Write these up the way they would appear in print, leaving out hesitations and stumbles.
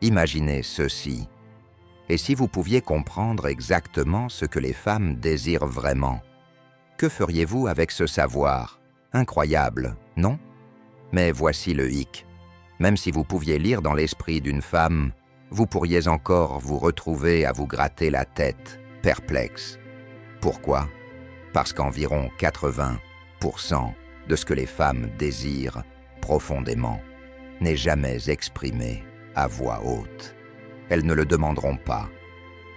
Imaginez ceci. Et si vous pouviez comprendre exactement ce que les femmes désirent vraiment, que feriez-vous avec ce savoir? Incroyable, non? Mais voici le hic. Même si vous pouviez lire dans l'esprit d'une femme, vous pourriez encore vous retrouver à vous gratter la tête, perplexe. Pourquoi? Parce qu'environ 80% de ce que les femmes désirent profondément n'est jamais exprimé à voix haute. Elles ne le demanderont pas,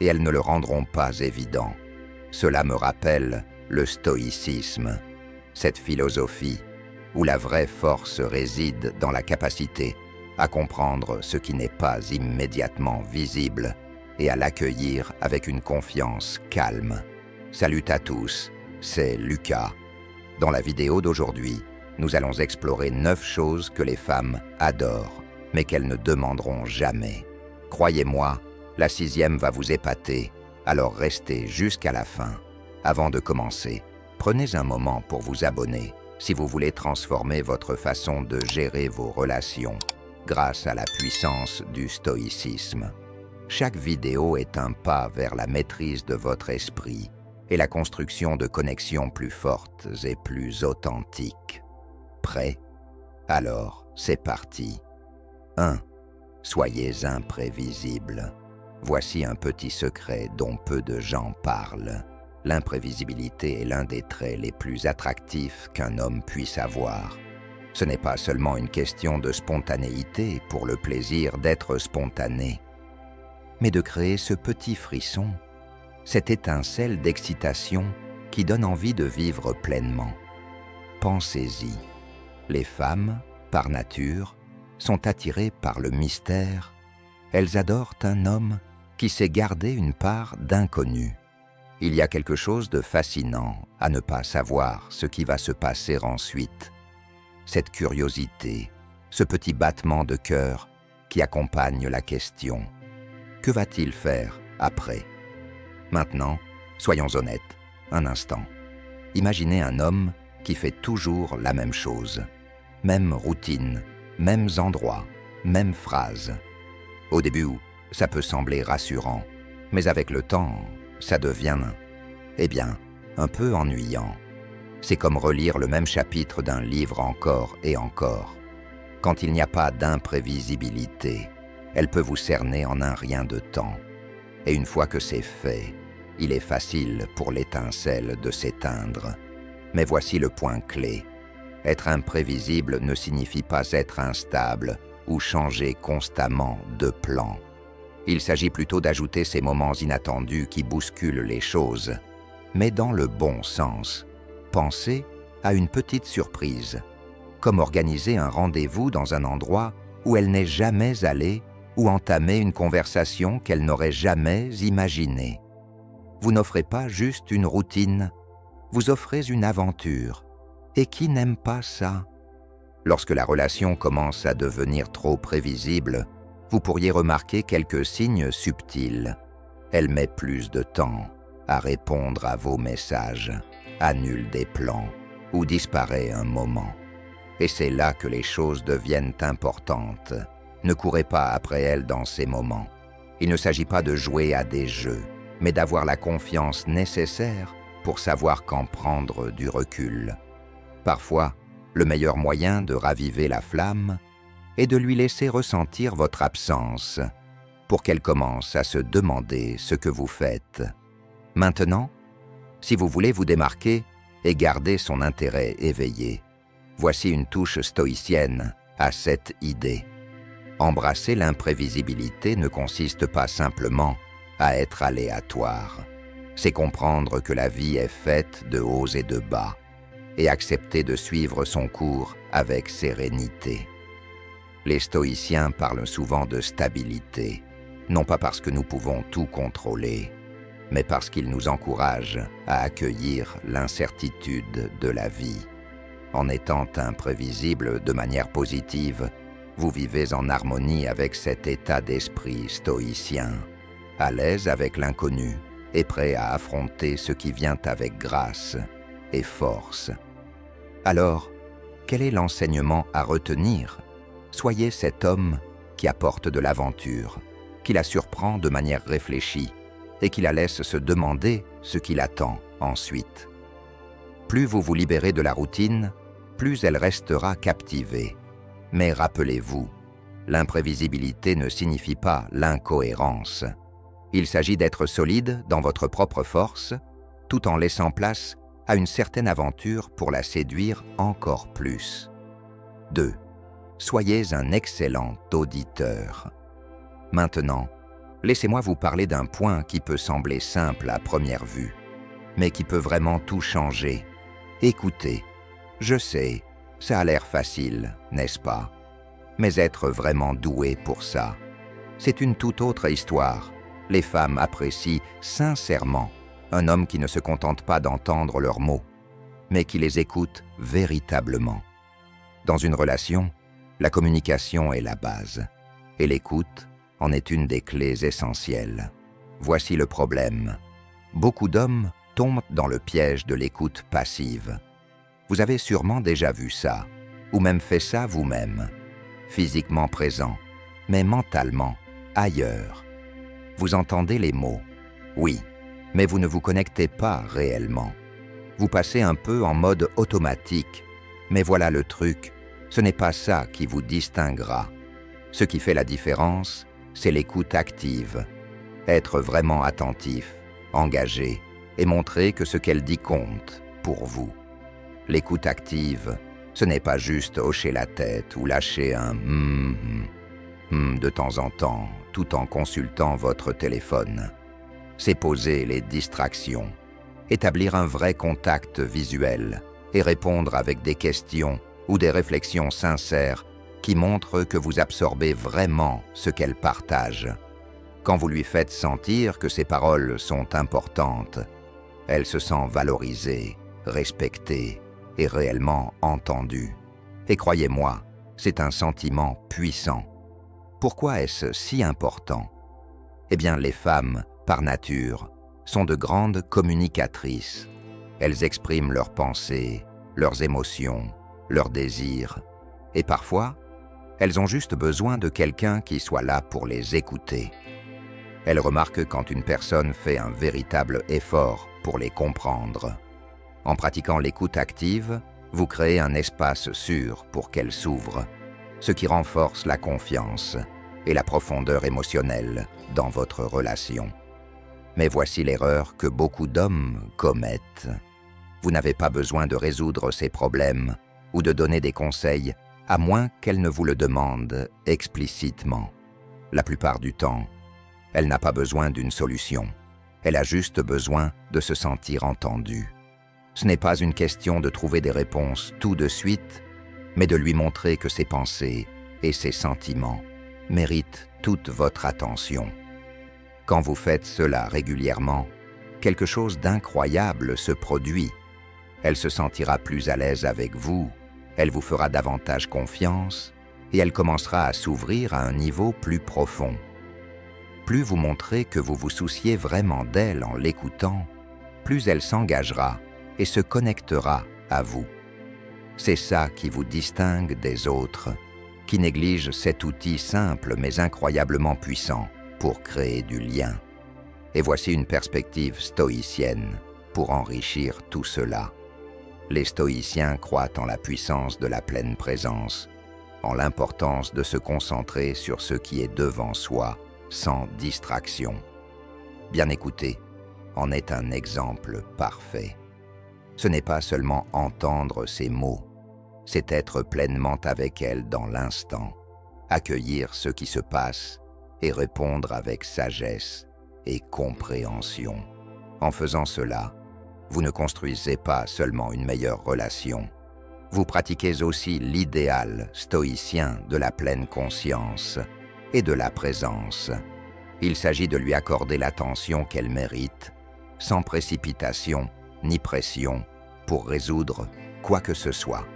et elles ne le rendront pas évident. Cela me rappelle le stoïcisme, cette philosophie où la vraie force réside dans la capacité à comprendre ce qui n'est pas immédiatement visible et à l'accueillir avec une confiance calme. Salut à tous, c'est Lucas. Dans la vidéo d'aujourd'hui, nous allons explorer 9 choses que les femmes adorent, mais qu'elles ne demanderont jamais. Croyez-moi, la 6e va vous épater, alors restez jusqu'à la fin. Avant de commencer, prenez un moment pour vous abonner si vous voulez transformer votre façon de gérer vos relations grâce à la puissance du stoïcisme. Chaque vidéo est un pas vers la maîtrise de votre esprit et la construction de connexions plus fortes et plus authentiques. Prêt? Alors, c'est parti. 1. Soyez imprévisible. Voici un petit secret dont peu de gens parlent. L'imprévisibilité est l'un des traits les plus attractifs qu'un homme puisse avoir. Ce n'est pas seulement une question de spontanéité pour le plaisir d'être spontané, mais de créer ce petit frisson, cette étincelle d'excitation qui donne envie de vivre pleinement. Pensez-y. Les femmes, par nature, sont attirées par le mystère. Elles adorent un homme qui sait garder une part d'inconnu. Il y a quelque chose de fascinant à ne pas savoir ce qui va se passer ensuite. Cette curiosité, ce petit battement de cœur qui accompagne la question. Que va-t-il faire après? Maintenant, soyons honnêtes, un instant. Imaginez un homme qui fait toujours la même chose. Même routine, mêmes endroits, mêmes phrases. Au début, ça peut sembler rassurant, mais avec le temps, ça devient, un peu ennuyant. C'est comme relire le même chapitre d'un livre encore et encore. Quand il n'y a pas d'imprévisibilité, elle peut vous cerner en un rien de temps. Et une fois que c'est fait, il est facile pour l'étincelle de s'éteindre. Mais voici le point clé. Être imprévisible ne signifie pas être instable ou changer constamment de plan. Il s'agit plutôt d'ajouter ces moments inattendus qui bousculent les choses, mais dans le bon sens. Pensez à une petite surprise, comme organiser un rendez-vous dans un endroit où elle n'est jamais allée ou entamer une conversation qu'elle n'aurait jamais imaginée. Vous n'offrez pas juste une routine, vous offrez une aventure. Et qui n'aime pas ça? Lorsque la relation commence à devenir trop prévisible, vous pourriez remarquer quelques signes subtils. Elle met plus de temps à répondre à vos messages, annule des plans ou disparaît un moment. Et c'est là que les choses deviennent importantes. Ne courez pas après elle dans ces moments. Il ne s'agit pas de jouer à des jeux, mais d'avoir la confiance nécessaire pour savoir quand prendre du recul. Parfois, le meilleur moyen de raviver la flamme est de lui laisser ressentir votre absence pour qu'elle commence à se demander ce que vous faites. Maintenant, si vous voulez vous démarquer et garder son intérêt éveillé, voici une touche stoïcienne à cette idée. Embrasser l'imprévisibilité ne consiste pas simplement à être aléatoire. C'est comprendre que la vie est faite de hauts et de bas et accepter de suivre son cours avec sérénité. Les stoïciens parlent souvent de stabilité, non pas parce que nous pouvons tout contrôler, mais parce qu'ils nous encouragent à accueillir l'incertitude de la vie. En étant imprévisible de manière positive, vous vivez en harmonie avec cet état d'esprit stoïcien, à l'aise avec l'inconnu et prêt à affronter ce qui vient avec grâce et force. Alors, quel est l'enseignement à retenir? Soyez cet homme qui apporte de l'aventure, qui la surprend de manière réfléchie et qui la laisse se demander ce qui l'attend ensuite. Plus vous vous libérez de la routine, plus elle restera captivée. Mais rappelez-vous, l'imprévisibilité ne signifie pas l'incohérence. Il s'agit d'être solide dans votre propre force, tout en laissant place à une certaine aventure pour la séduire encore plus. 2. Soyez un excellent auditeur. Maintenant, laissez-moi vous parler d'un point qui peut sembler simple à première vue, mais qui peut vraiment tout changer. Écoutez, je sais, ça a l'air facile, n'est-ce pas? Mais être vraiment doué pour ça, c'est une toute autre histoire. Les femmes apprécient sincèrement un homme qui ne se contente pas d'entendre leurs mots, mais qui les écoute véritablement. Dans une relation, la communication est la base, et l'écoute en est une des clés essentielles. Voici le problème. Beaucoup d'hommes tombent dans le piège de l'écoute passive. Vous avez sûrement déjà vu ça, ou même fait ça vous-même. Physiquement présent, mais mentalement ailleurs. Vous entendez les mots, oui, mais vous ne vous connectez pas réellement. Vous passez un peu en mode automatique, mais voilà le truc, ce n'est pas ça qui vous distinguera. Ce qui fait la différence, c'est l'écoute active. Être vraiment attentif, engagé, et montrer que ce qu'elle dit compte pour vous. L'écoute active, ce n'est pas juste hocher la tête ou lâcher un de temps en temps, tout en consultant votre téléphone. C'est poser les distractions, établir un vrai contact visuel et répondre avec des questions ou des réflexions sincères qui montrent que vous absorbez vraiment ce qu'elle partage. Quand vous lui faites sentir que ses paroles sont importantes, elle se sent valorisée, respectée et réellement entendue. Et croyez-moi, c'est un sentiment puissant. Pourquoi est-ce si important? Eh bien, les femmes, par nature, sont de grandes communicatrices. Elles expriment leurs pensées, leurs émotions, leurs désirs, et parfois, elles ont juste besoin de quelqu'un qui soit là pour les écouter. Elles remarquent quand une personne fait un véritable effort pour les comprendre. En pratiquant l'écoute active, vous créez un espace sûr pour qu'elle s'ouvre, ce qui renforce la confiance et la profondeur émotionnelle dans votre relation. Mais voici l'erreur que beaucoup d'hommes commettent. Vous n'avez pas besoin de résoudre ces problèmes ou de donner des conseils, à moins qu'elle ne vous le demande explicitement. La plupart du temps, elle n'a pas besoin d'une solution. Elle a juste besoin de se sentir entendue. Ce n'est pas une question de trouver des réponses tout de suite, mais de lui montrer que ses pensées et ses sentiments méritent toute votre attention. Quand vous faites cela régulièrement, quelque chose d'incroyable se produit. Elle se sentira plus à l'aise avec vous, elle vous fera davantage confiance et elle commencera à s'ouvrir à un niveau plus profond. Plus vous montrez que vous vous souciez vraiment d'elle en l'écoutant, plus elle s'engagera et se connectera à vous. C'est ça qui vous distingue des autres, qui négligent cet outil simple mais incroyablement puissant pour créer du lien. Et voici une perspective stoïcienne pour enrichir tout cela. Les stoïciens croient en la puissance de la pleine présence, en l'importance de se concentrer sur ce qui est devant soi, sans distraction. Bien écouter en est un exemple parfait. Ce n'est pas seulement entendre ses mots, c'est être pleinement avec elle dans l'instant, accueillir ce qui se passe et répondre avec sagesse et compréhension. En faisant cela, vous ne construisez pas seulement une meilleure relation, vous pratiquez aussi l'idéal stoïcien de la pleine conscience et de la présence. Il s'agit de lui accorder l'attention qu'elle mérite, sans précipitation ni pression, pour résoudre quoi que ce soit.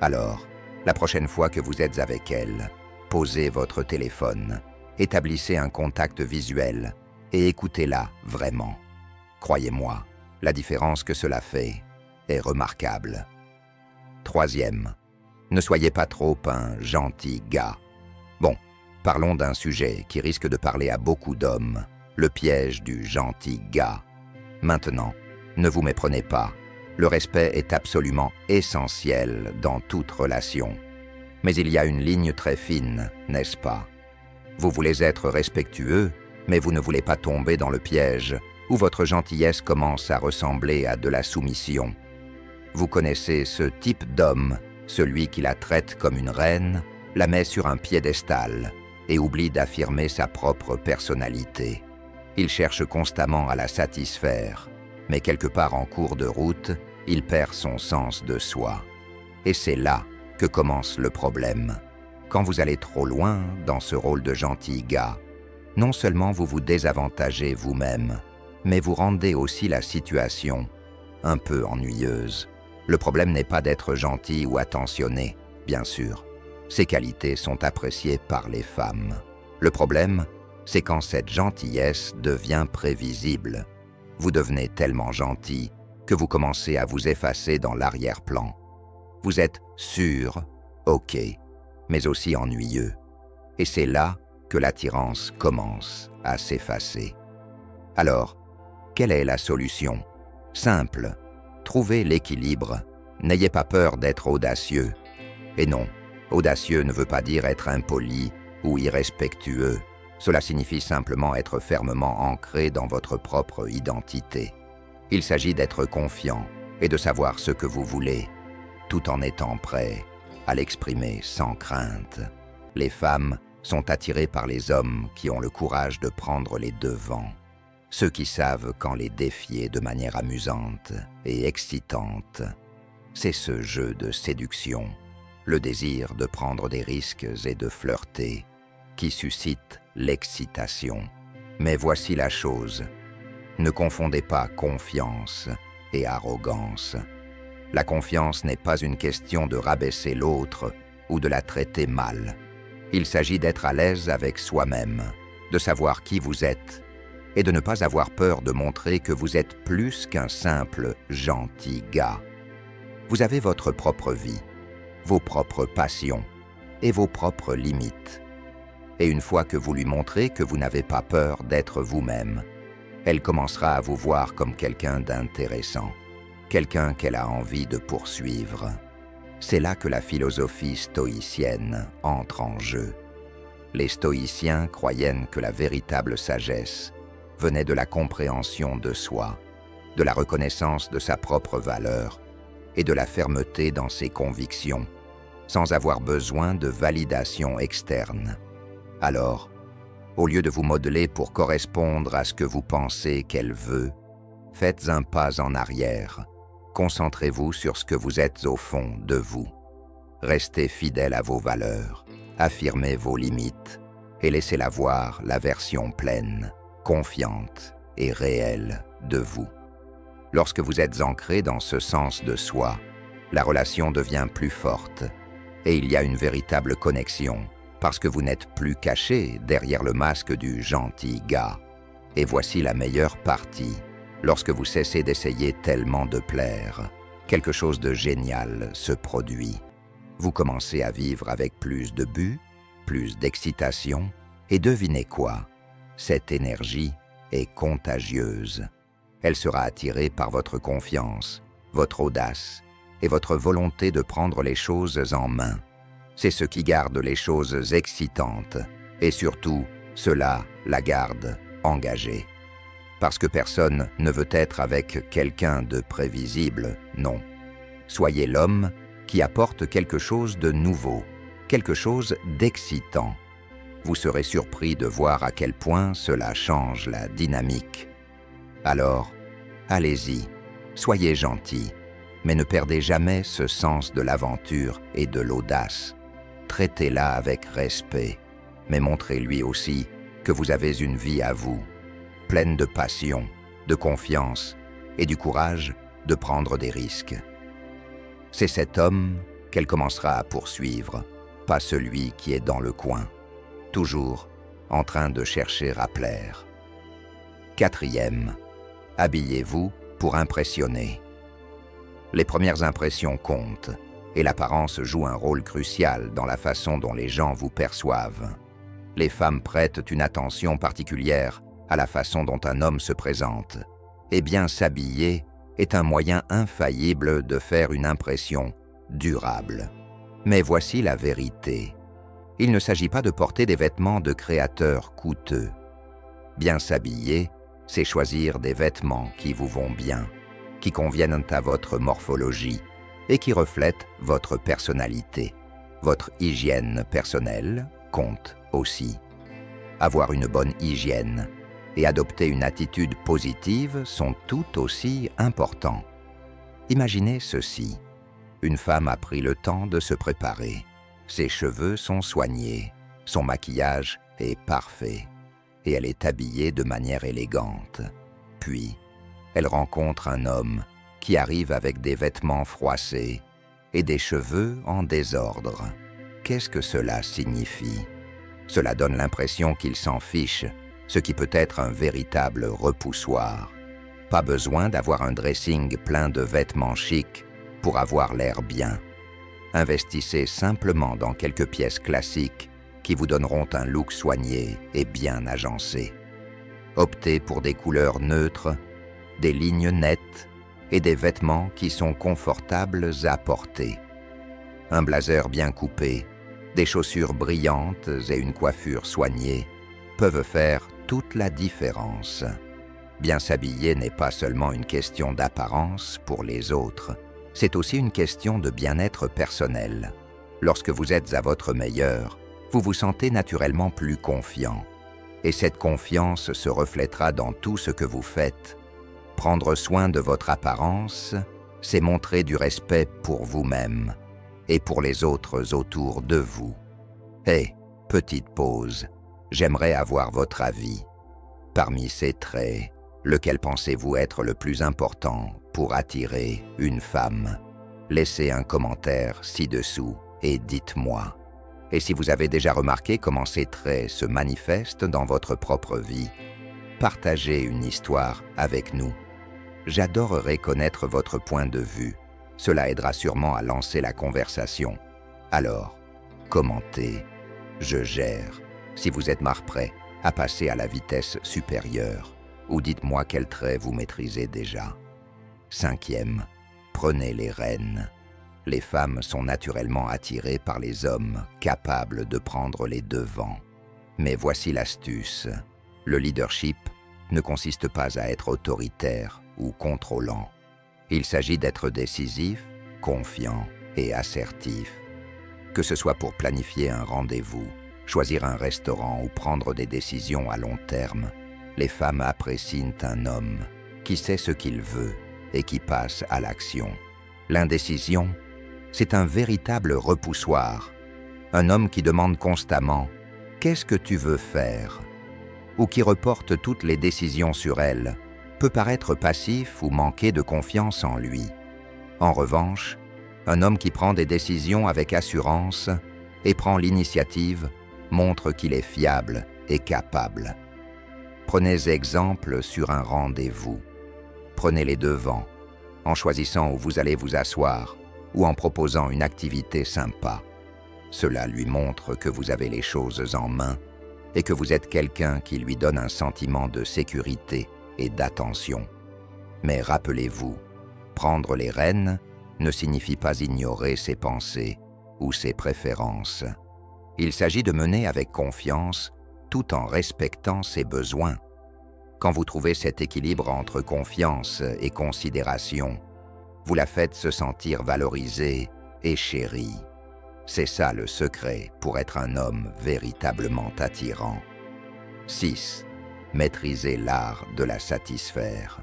Alors, la prochaine fois que vous êtes avec elle, posez votre téléphone, établissez un contact visuel et écoutez-la vraiment. Croyez-moi, la différence que cela fait est remarquable. Troisième, ne soyez pas trop un gentil gars. Bon, Parlons d'un sujet qui risque de parler à beaucoup d'hommes, le piège du gentil gars. Maintenant, ne vous méprenez pas, le respect est absolument essentiel dans toute relation. Mais il y a une ligne très fine, n'est-ce pas? Vous voulez être respectueux, mais vous ne voulez pas tomber dans le piège où votre gentillesse commence à ressembler à de la soumission. Vous connaissez ce type d'homme, celui qui la traite comme une reine, la met sur un piédestal et oublie d'affirmer sa propre personnalité. Il cherche constamment à la satisfaire, mais quelque part en cours de route, il perd son sens de soi. Et c'est là que commence le problème. Quand vous allez trop loin dans ce rôle de gentil gars, non seulement vous vous désavantagez vous-même, mais vous rendez aussi la situation un peu ennuyeuse. Le problème n'est pas d'être gentil ou attentionné, bien sûr. Ces qualités sont appréciées par les femmes. Le problème, c'est quand cette gentillesse devient prévisible. Vous devenez tellement gentil que vous commencez à vous effacer dans l'arrière-plan. Vous êtes sûr, ok, mais aussi ennuyeux. Et c'est là que l'attirance commence à s'effacer. Alors, quelle est la solution? Simple, trouvez l'équilibre. N'ayez pas peur d'être audacieux. Et non, audacieux ne veut pas dire être impoli ou irrespectueux. Cela signifie simplement être fermement ancré dans votre propre identité. Il s'agit d'être confiant et de savoir ce que vous voulez, tout en étant prêt à l'exprimer sans crainte. Les femmes sont attirées par les hommes qui ont le courage de prendre les devants, ceux qui savent quand les défier de manière amusante et excitante. C'est ce jeu de séduction, le désir de prendre des risques et de flirter, qui suscite l'excitation. Mais voici la chose, ne confondez pas confiance et arrogance. La confiance n'est pas une question de rabaisser l'autre ou de la traiter mal. Il s'agit d'être à l'aise avec soi-même, de savoir qui vous êtes et de ne pas avoir peur de montrer que vous êtes plus qu'un simple gentil gars. Vous avez votre propre vie, vos propres passions et vos propres limites. Et une fois que vous lui montrez que vous n'avez pas peur d'être vous-même, elle commencera à vous voir comme quelqu'un d'intéressant, quelqu'un qu'elle a envie de poursuivre. C'est là que la philosophie stoïcienne entre en jeu. Les stoïciens croyaient que la véritable sagesse venait de la compréhension de soi, de la reconnaissance de sa propre valeur et de la fermeté dans ses convictions, sans avoir besoin de validation externe. Alors, au lieu de vous modeler pour correspondre à ce que vous pensez qu'elle veut, faites un pas en arrière. Concentrez-vous sur ce que vous êtes au fond de vous. Restez fidèle à vos valeurs, affirmez vos limites et laissez-la voir la version pleine, confiante et réelle de vous. Lorsque vous êtes ancré dans ce sens de soi, la relation devient plus forte et il y a une véritable connexion parce que vous n'êtes plus caché derrière le masque du gentil gars. Et voici la meilleure partie. Lorsque vous cessez d'essayer tellement de plaire, quelque chose de génial se produit. Vous commencez à vivre avec plus de but, plus d'excitation, et devinez quoi? Cette énergie est contagieuse. Elle sera attirée par votre confiance, votre audace et votre volonté de prendre les choses en main. C'est ce qui garde les choses excitantes, et surtout, cela la garde engagée. Parce que personne ne veut être avec quelqu'un de prévisible, non. Soyez l'homme qui apporte quelque chose de nouveau, quelque chose d'excitant. Vous serez surpris de voir à quel point cela change la dynamique. Alors, allez-y, soyez gentil, mais ne perdez jamais ce sens de l'aventure et de l'audace. Traitez-la avec respect, mais montrez-lui aussi que vous avez une vie à vous, pleine de passion, de confiance et du courage de prendre des risques. C'est cet homme qu'elle commencera à poursuivre, pas celui qui est dans le coin, toujours en train de chercher à plaire. 4e, habillez-vous pour impressionner. Les premières impressions comptent, et l'apparence joue un rôle crucial dans la façon dont les gens vous perçoivent. Les femmes prêtent une attention particulière à la façon dont un homme se présente. Et bien s'habiller est un moyen infaillible de faire une impression durable. Mais voici la vérité. Il ne s'agit pas de porter des vêtements de créateurs coûteux. Bien s'habiller, c'est choisir des vêtements qui vous vont bien, qui conviennent à votre morphologie et qui reflètent votre personnalité. Votre hygiène personnelle compte aussi. Avoir une bonne hygiène et adopter une attitude positive sont tout aussi importants. Imaginez ceci. Une femme a pris le temps de se préparer. Ses cheveux sont soignés, son maquillage est parfait et elle est habillée de manière élégante. Puis, elle rencontre un homme qui arrive avec des vêtements froissés et des cheveux en désordre. Qu'est-ce que cela signifie? Cela donne l'impression qu'il s'en fiche, ce qui peut être un véritable repoussoir. Pas besoin d'avoir un dressing plein de vêtements chics pour avoir l'air bien. Investissez simplement dans quelques pièces classiques qui vous donneront un look soigné et bien agencé. Optez pour des couleurs neutres, des lignes nettes et des vêtements qui sont confortables à porter. Un blazer bien coupé, des chaussures brillantes et une coiffure soignée peuvent faire toute la différence. Bien s'habiller n'est pas seulement une question d'apparence pour les autres, c'est aussi une question de bien-être personnel. Lorsque vous êtes à votre meilleur, vous vous sentez naturellement plus confiant. Et cette confiance se reflètera dans tout ce que vous faites. Prendre soin de votre apparence, c'est montrer du respect pour vous-même et pour les autres autour de vous. Petite pause, j'aimerais avoir votre avis. Parmi ces traits, lequel pensez-vous être le plus important pour attirer une femme? Laissez un commentaire ci-dessous et dites-moi. Et si vous avez déjà remarqué comment ces traits se manifestent dans votre propre vie, partagez une histoire avec nous. J'adorerais connaître votre point de vue. Cela aidera sûrement à lancer la conversation. Alors, commentez. Je gère. Si vous êtes prêt à passer à la vitesse supérieure, ou dites-moi quel trait vous maîtrisez déjà. 5e, prenez les rênes. Les femmes sont naturellement attirées par les hommes capables de prendre les devants. Mais voici l'astuce. Le leadership ne consiste pas à être autoritaire ou contrôlant. Il s'agit d'être décisif, confiant et assertif. Que ce soit pour planifier un rendez-vous, choisir un restaurant ou prendre des décisions à long terme, les femmes apprécient un homme qui sait ce qu'il veut et qui passe à l'action. L'indécision, c'est un véritable repoussoir. Un homme qui demande constamment « Qu'est-ce que tu veux faire ?» ou qui reporte toutes les décisions sur elle, peut paraître passif ou manquer de confiance en lui. En revanche, un homme qui prend des décisions avec assurance et prend l'initiative montre qu'il est fiable et capable. Prenez exemple sur un rendez-vous. Prenez les devants, en choisissant où vous allez vous asseoir ou en proposant une activité sympa. Cela lui montre que vous avez les choses en main et que vous êtes quelqu'un qui lui donne un sentiment de sécurité et d'attention. Mais rappelez-vous, prendre les rênes ne signifie pas ignorer ses pensées ou ses préférences. Il s'agit de mener avec confiance tout en respectant ses besoins. Quand vous trouvez cet équilibre entre confiance et considération, vous la faites se sentir valorisée et chérie. C'est ça le secret pour être un homme véritablement attirant. 6. Maîtriser l'art de la satisfaire.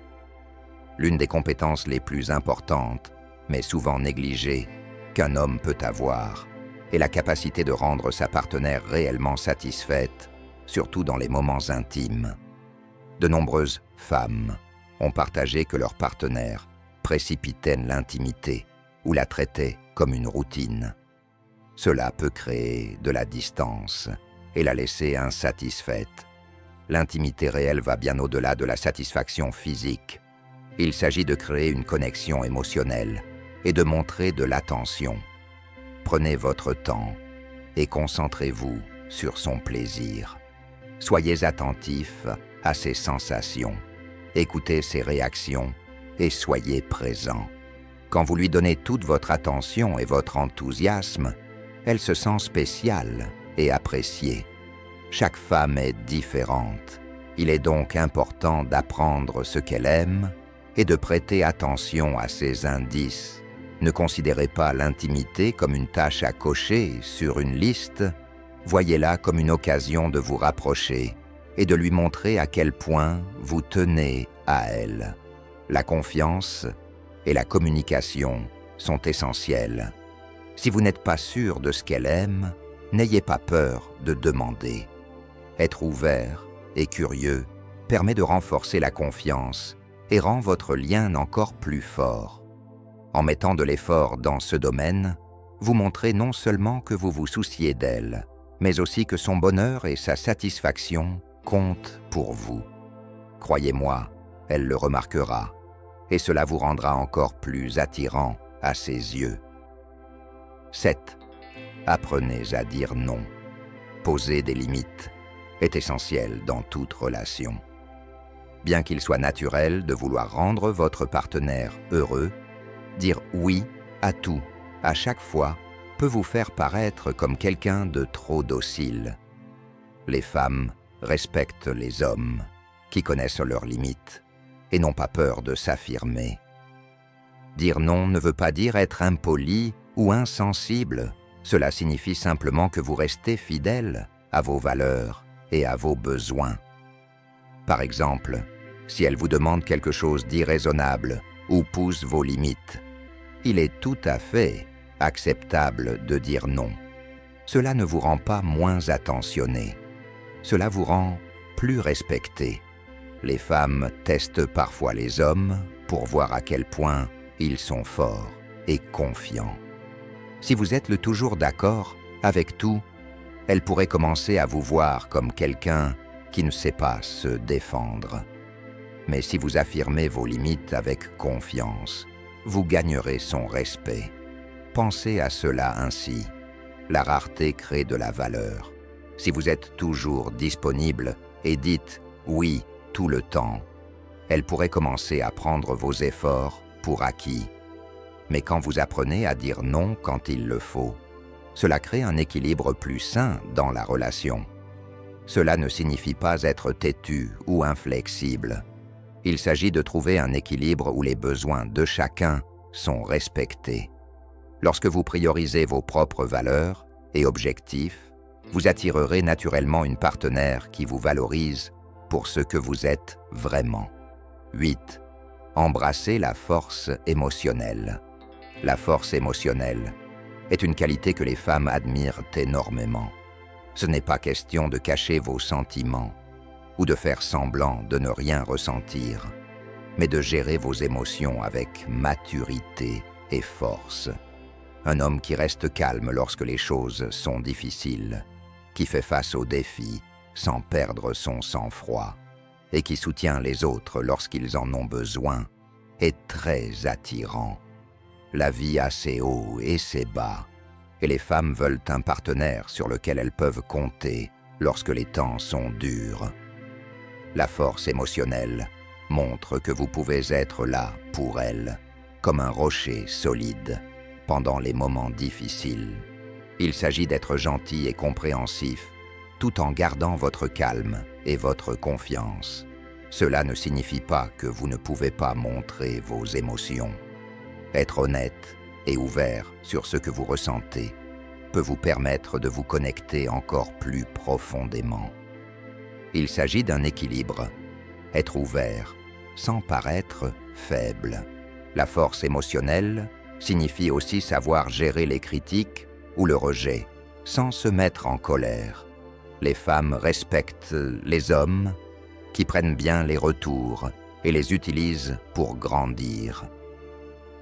L'une des compétences les plus importantes, mais souvent négligées, qu'un homme peut avoir, est la capacité de rendre sa partenaire réellement satisfaite, surtout dans les moments intimes. De nombreuses femmes ont partagé que leur partenaire précipitait l'intimité ou la traitait comme une routine. Cela peut créer de la distance et la laisser insatisfaite. L'intimité réelle va bien au-delà de la satisfaction physique. Il s'agit de créer une connexion émotionnelle et de montrer de l'attention. Prenez votre temps et concentrez-vous sur son plaisir. Soyez attentif à ses sensations, écoutez ses réactions et soyez présent. Quand vous lui donnez toute votre attention et votre enthousiasme, elle se sent spéciale et appréciée. Chaque femme est différente. Il est donc important d'apprendre ce qu'elle aime et de prêter attention à ses indices. Ne considérez pas l'intimité comme une tâche à cocher sur une liste, voyez-la comme une occasion de vous rapprocher et de lui montrer à quel point vous tenez à elle. La confiance et la communication sont essentielles. Si vous n'êtes pas sûr de ce qu'elle aime, n'ayez pas peur de demander. Être ouvert et curieux permet de renforcer la confiance et rend votre lien encore plus fort. En mettant de l'effort dans ce domaine, vous montrez non seulement que vous vous souciez d'elle, mais aussi que son bonheur et sa satisfaction comptent pour vous. Croyez-moi, elle le remarquera, et cela vous rendra encore plus attirant à ses yeux. 7. Apprenez à dire non. Poser des limites est essentiel dans toute relation. Bien qu'il soit naturel de vouloir rendre votre partenaire heureux, dire oui à tout, à chaque fois, peut vous faire paraître comme quelqu'un de trop docile. Les femmes respectent les hommes qui connaissent leurs limites et n'ont pas peur de s'affirmer. Dire non ne veut pas dire être impoli ou insensible. Cela signifie simplement que vous restez fidèle à vos valeurs et à vos besoins. Par exemple, si elle vous demande quelque chose d'irraisonnable ou pousse vos limites, il est tout à fait acceptable de dire non. Cela ne vous rend pas moins attentionné. Cela vous rend plus respecté. Les femmes testent parfois les hommes pour voir à quel point ils sont forts et confiants. Si vous êtes toujours d'accord avec tout, elles pourraient commencer à vous voir comme quelqu'un qui ne sait pas se défendre. Mais si vous affirmez vos limites avec confiance, vous gagnerez son respect. Pensez à cela ainsi. La rareté crée de la valeur. Si vous êtes toujours disponible et dites « oui » tout le temps, elle pourrait commencer à prendre vos efforts pour acquis. Mais quand vous apprenez à dire non quand il le faut, cela crée un équilibre plus sain dans la relation. Cela ne signifie pas être têtu ou inflexible. Il s'agit de trouver un équilibre où les besoins de chacun sont respectés. Lorsque vous priorisez vos propres valeurs et objectifs, vous attirerez naturellement une partenaire qui vous valorise pour ce que vous êtes vraiment. 8. Embrassez la force émotionnelle. La force émotionnelle est une qualité que les femmes admirent énormément. Ce n'est pas question de cacher vos sentiments ou de faire semblant de ne rien ressentir, mais de gérer vos émotions avec maturité et force. Un homme qui reste calme lorsque les choses sont difficiles, qui fait face aux défis sans perdre son sang-froid et qui soutient les autres lorsqu'ils en ont besoin est très attirant. La vie a ses hauts et ses bas, et les femmes veulent un partenaire sur lequel elles peuvent compter lorsque les temps sont durs. La force émotionnelle montre que vous pouvez être là pour elles, comme un rocher solide, pendant les moments difficiles. Il s'agit d'être gentil et compréhensif, tout en gardant votre calme et votre confiance. Cela ne signifie pas que vous ne pouvez pas montrer vos émotions. Être honnête et ouvert sur ce que vous ressentez peut vous permettre de vous connecter encore plus profondément. Il s'agit d'un équilibre, être ouvert sans paraître faible. La force émotionnelle signifie aussi savoir gérer les critiques ou le rejet sans se mettre en colère. Les femmes respectent les hommes qui prennent bien les retours et les utilisent pour grandir.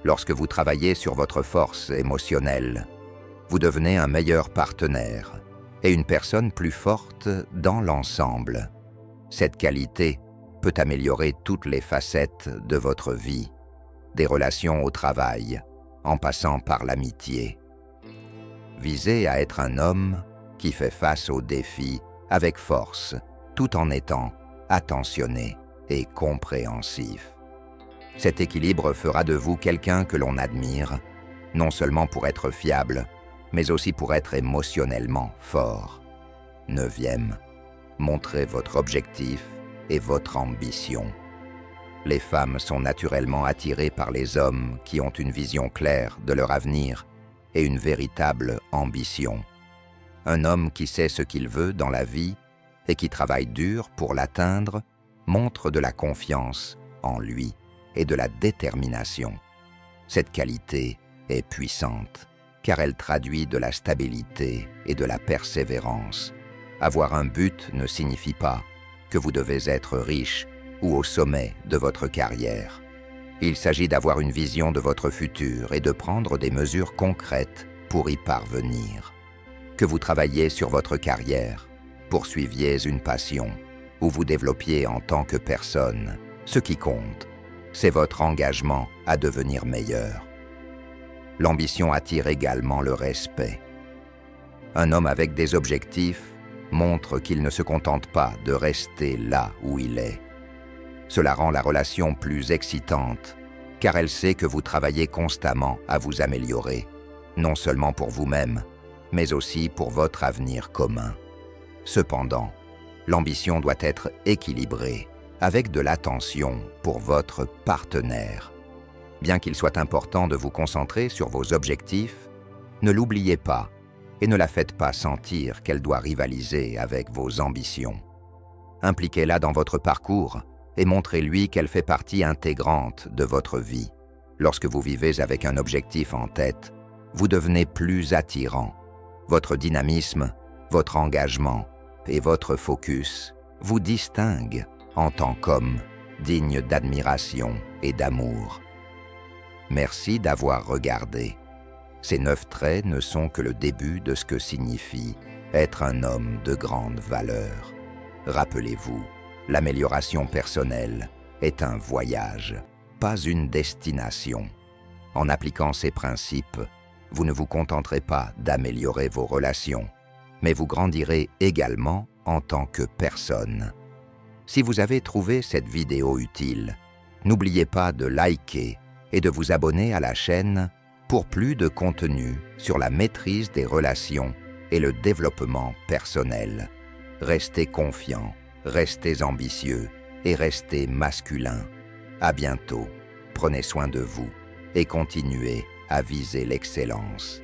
Lorsque vous travaillez sur votre force émotionnelle, vous devenez un meilleur partenaire et une personne plus forte dans l'ensemble. Cette qualité peut améliorer toutes les facettes de votre vie, des relations au travail, en passant par l'amitié. Visez à être un homme qui fait face aux défis avec force, tout en étant attentionné et compréhensif. Cet équilibre fera de vous quelqu'un que l'on admire, non seulement pour être fiable, mais aussi pour être émotionnellement fort. 9e, montrez votre objectif et votre ambition. Les femmes sont naturellement attirées par les hommes qui ont une vision claire de leur avenir et une véritable ambition. Un homme qui sait ce qu'il veut dans la vie et qui travaille dur pour l'atteindre montre de la confiance en lui et de la détermination. Cette qualité est puissante, car elle traduit de la stabilité et de la persévérance. Avoir un but ne signifie pas que vous devez être riche ou au sommet de votre carrière. Il s'agit d'avoir une vision de votre futur et de prendre des mesures concrètes pour y parvenir. Que vous travailliez sur votre carrière, poursuiviez une passion ou vous développiez en tant que personne, ce qui compte, c'est votre engagement à devenir meilleur. L'ambition attire également le respect. Un homme avec des objectifs montre qu'il ne se contente pas de rester là où il est. Cela rend la relation plus excitante, car elle sait que vous travaillez constamment à vous améliorer, non seulement pour vous-même, mais aussi pour votre avenir commun. Cependant, l'ambition doit être équilibrée, avec de l'attention pour votre partenaire. Bien qu'il soit important de vous concentrer sur vos objectifs, ne l'oubliez pas et ne la faites pas sentir qu'elle doit rivaliser avec vos ambitions. Impliquez-la dans votre parcours et montrez-lui qu'elle fait partie intégrante de votre vie. Lorsque vous vivez avec un objectif en tête, vous devenez plus attirant. Votre dynamisme, votre engagement et votre focus vous distinguent en tant qu'homme digne d'admiration et d'amour. Merci d'avoir regardé. Ces 9 traits ne sont que le début de ce que signifie être un homme de grande valeur. Rappelez-vous, l'amélioration personnelle est un voyage, pas une destination. En appliquant ces principes, vous ne vous contenterez pas d'améliorer vos relations, mais vous grandirez également en tant que personne. Si vous avez trouvé cette vidéo utile, n'oubliez pas de liker et de vous abonner à la chaîne pour plus de contenu sur la maîtrise des relations et le développement personnel. Restez confiants, restez ambitieux et restez masculins. À bientôt, prenez soin de vous et continuez à viser l'excellence.